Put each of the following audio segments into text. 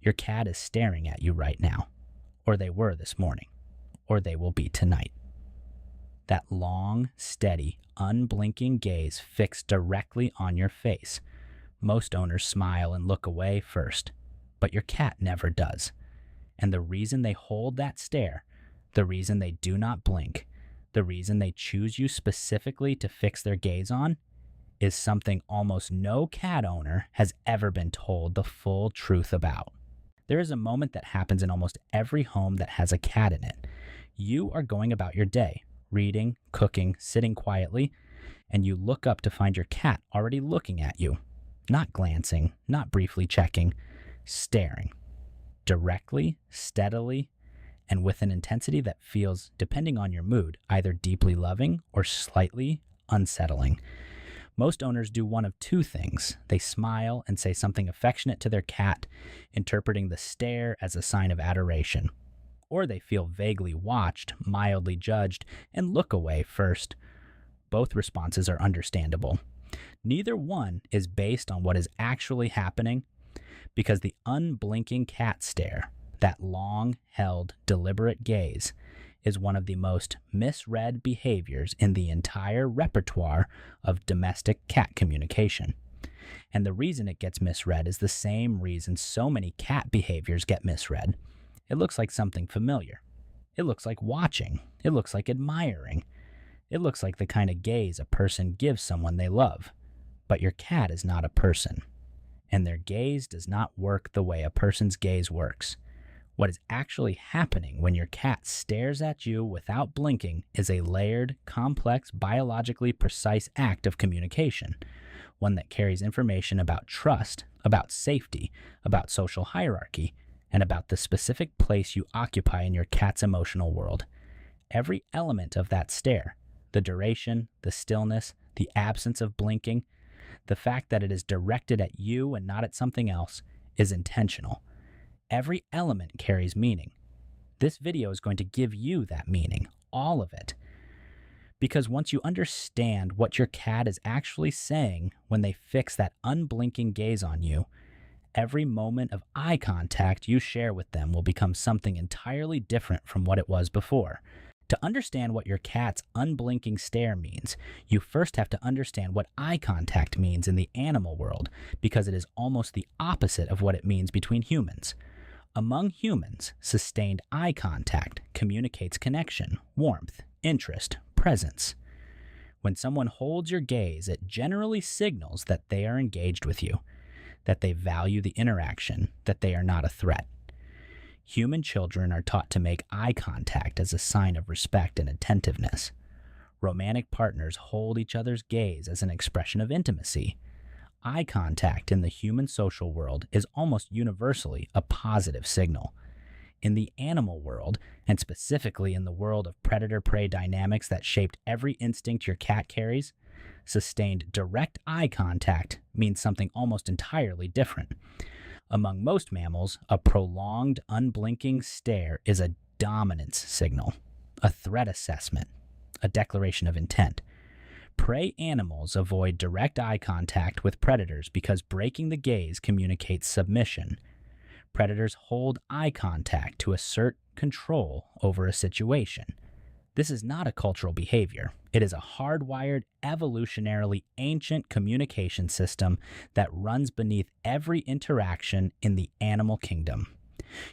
Your cat is staring at you right now, or they were this morning, or they will be tonight. That long, steady, unblinking gaze fixed directly on your face. Most owners smile and look away first, but your cat never does. And the reason they hold that stare, the reason they do not blink, the reason they choose you specifically to fix their gaze on, is something almost no cat owner has ever been told the full truth about. There is a moment that happens in almost every home that has a cat in it. You are going about your day, reading, cooking, sitting quietly, and you look up to find your cat already looking at you, not glancing, not briefly checking, staring, directly, steadily, and with an intensity that feels, depending on your mood, either deeply loving or slightly unsettling. Most owners do one of two things. They smile and say something affectionate to their cat, interpreting the stare as a sign of adoration. Or they feel vaguely watched, mildly judged, and look away first. Both responses are understandable. Neither one is based on what is actually happening, because the unblinking cat stare, that long-held, deliberate gaze, is one of the most misread behaviors in the entire repertoire of domestic cat communication. And the reason it gets misread is the same reason so many cat behaviors get misread. It looks like something familiar. It looks like watching. It looks like admiring. It looks like the kind of gaze a person gives someone they love. But your cat is not a person, and their gaze does not work the way a person's gaze works. What is actually happening when your cat stares at you without blinking is a layered, complex, biologically precise act of communication, one that carries information about trust, about safety, about social hierarchy, and about the specific place you occupy in your cat's emotional world. Every element of that stare, the duration, the stillness, the absence of blinking, the fact that it is directed at you and not at something else, is intentional. Every element carries meaning. This video is going to give you that meaning, all of it. Because once you understand what your cat is actually saying when they fix that unblinking gaze on you, every moment of eye contact you share with them will become something entirely different from what it was before. To understand what your cat's unblinking stare means, you first have to understand what eye contact means in the animal world, because it is almost the opposite of what it means between humans. Among humans, sustained eye contact communicates connection, warmth, interest, presence. When someone holds your gaze, it generally signals that they are engaged with you, that they value the interaction, that they are not a threat. Human children are taught to make eye contact as a sign of respect and attentiveness. Romantic partners hold each other's gaze as an expression of intimacy. Eye contact in the human social world is almost universally a positive signal. In the animal world, and specifically in the world of predator-prey dynamics that shaped every instinct your cat carries, sustained direct eye contact means something almost entirely different. Among most mammals, a prolonged, unblinking stare is a dominance signal, a threat assessment, a declaration of intent. Prey animals avoid direct eye contact with predators because breaking the gaze communicates submission. Predators hold eye contact to assert control over a situation. This is not a cultural behavior. It is a hardwired, evolutionarily ancient communication system that runs beneath every interaction in the animal kingdom.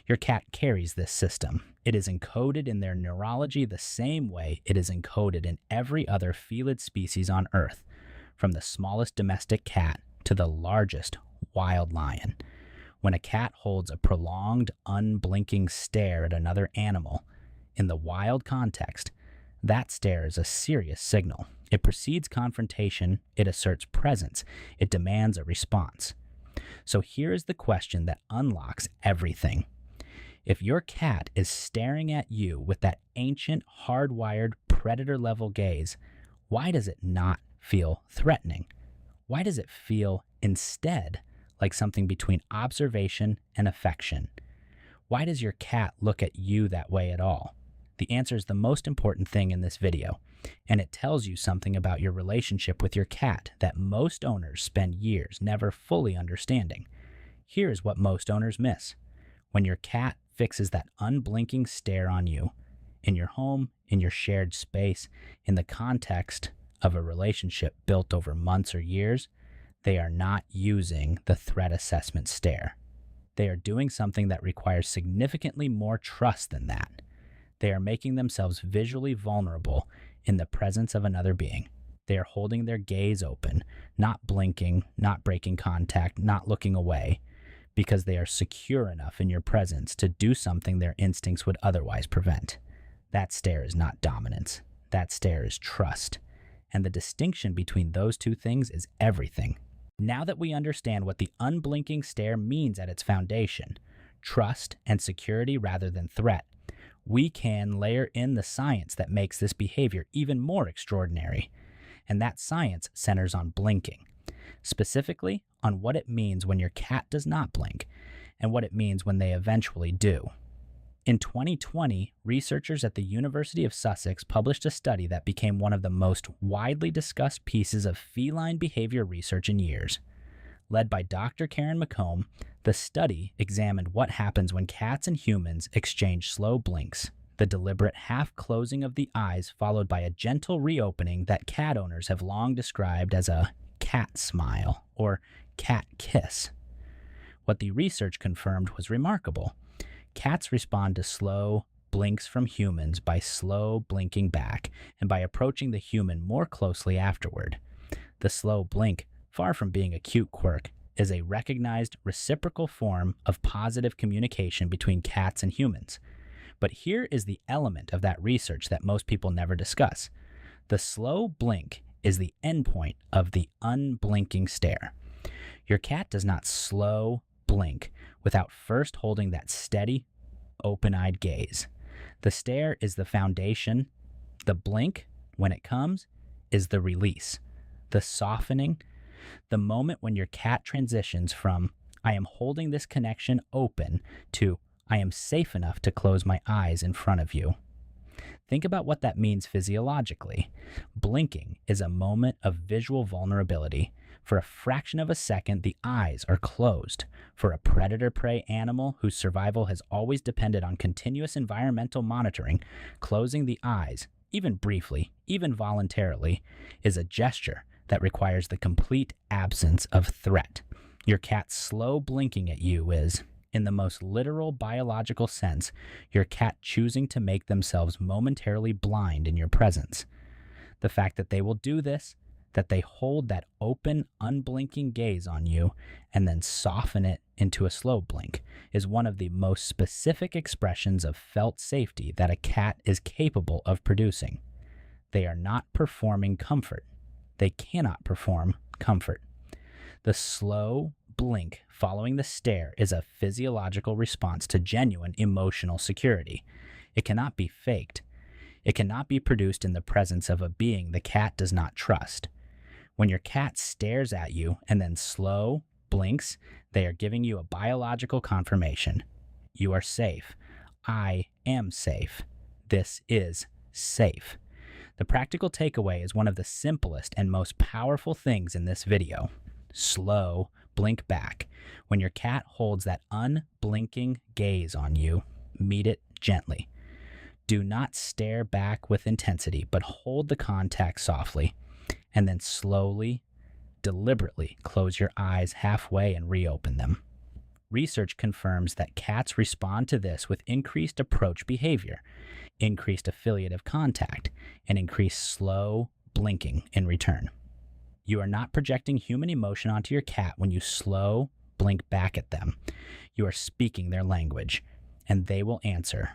Your cat carries this system. It is encoded in their neurology the same way it is encoded in every other felid species on Earth, from the smallest domestic cat to the largest wild lion. When a cat holds a prolonged, unblinking stare at another animal, in the wild context, that stare is a serious signal. It precedes confrontation, it asserts presence, it demands a response. So here is the question that unlocks everything. If your cat is staring at you with that ancient, hardwired, predator-level gaze, why does it not feel threatening? Why does it feel, instead, like something between observation and affection? Why does your cat look at you that way at all? The answer is the most important thing in this video, and it tells you something about your relationship with your cat that most owners spend years never fully understanding. Here is what most owners miss. When your cat fixes that unblinking stare on you, in your home, in your shared space, in the context of a relationship built over months or years, they are not using the threat assessment stare. They are doing something that requires significantly more trust than that. They are making themselves visually vulnerable in the presence of another being. They are holding their gaze open, not blinking, not breaking contact, not looking away, because they are secure enough in your presence to do something their instincts would otherwise prevent. That stare is not dominance. That stare is trust. And the distinction between those two things is everything. Now that we understand what the unblinking stare means at its foundation, trust and security rather than threat, we can layer in the science that makes this behavior even more extraordinary. And that science centers on blinking, specifically on what it means when your cat does not blink and what it means when they eventually do. In 2020, researchers at the University of Sussex published a study that became one of the most widely discussed pieces of feline behavior research in years. Led by Dr. Karen McComb, the study examined what happens when cats and humans exchange slow blinks, the deliberate half-closing of the eyes followed by a gentle reopening that cat owners have long described as a cat smile or cat kiss. What the research confirmed was remarkable. Cats respond to slow blinks from humans by slow blinking back and by approaching the human more closely afterward. The slow blink, far from being a cute quirk, is a recognized reciprocal form of positive communication between cats and humans. But here is the element of that research that most people never discuss. The slow blink is the endpoint of the unblinking stare. Your cat does not slow blink without first holding that steady, open-eyed gaze. The stare is the foundation. The blink, when it comes, is the release, the softening, the moment when your cat transitions from, I am holding this connection open, to, I am safe enough to close my eyes in front of you. Think about what that means physiologically. Blinking is a moment of visual vulnerability. For a fraction of a second, the eyes are closed. For a predator-prey animal whose survival has always depended on continuous environmental monitoring, closing the eyes, even briefly, even voluntarily, is a gesture that requires the complete absence of threat. Your cat's slow blinking at you is, in the most literal biological sense, your cat choosing to make themselves momentarily blind in your presence. The fact that they will do this, that they hold that open, unblinking gaze on you and then soften it into a slow blink, is one of the most specific expressions of felt safety that a cat is capable of producing. They are not performing comfort. They cannot perform comfort. The slow blink following the stare is a physiological response to genuine emotional security. It cannot be faked. It cannot be produced in the presence of a being the cat does not trust. When your cat stares at you and then slow blinks, they are giving you a biological confirmation. You are safe. I am safe. This is safe. The practical takeaway is one of the simplest and most powerful things in this video. Slow blink back. When your cat holds that unblinking gaze on you, meet it gently. Do not stare back with intensity, but hold the contact softly, and then slowly, deliberately close your eyes halfway and reopen them. Research confirms that cats respond to this with increased approach behavior, increased affiliative contact, and increased slow blinking in return. You are not projecting human emotion onto your cat when you slow blink back at them. You are speaking their language, and they will answer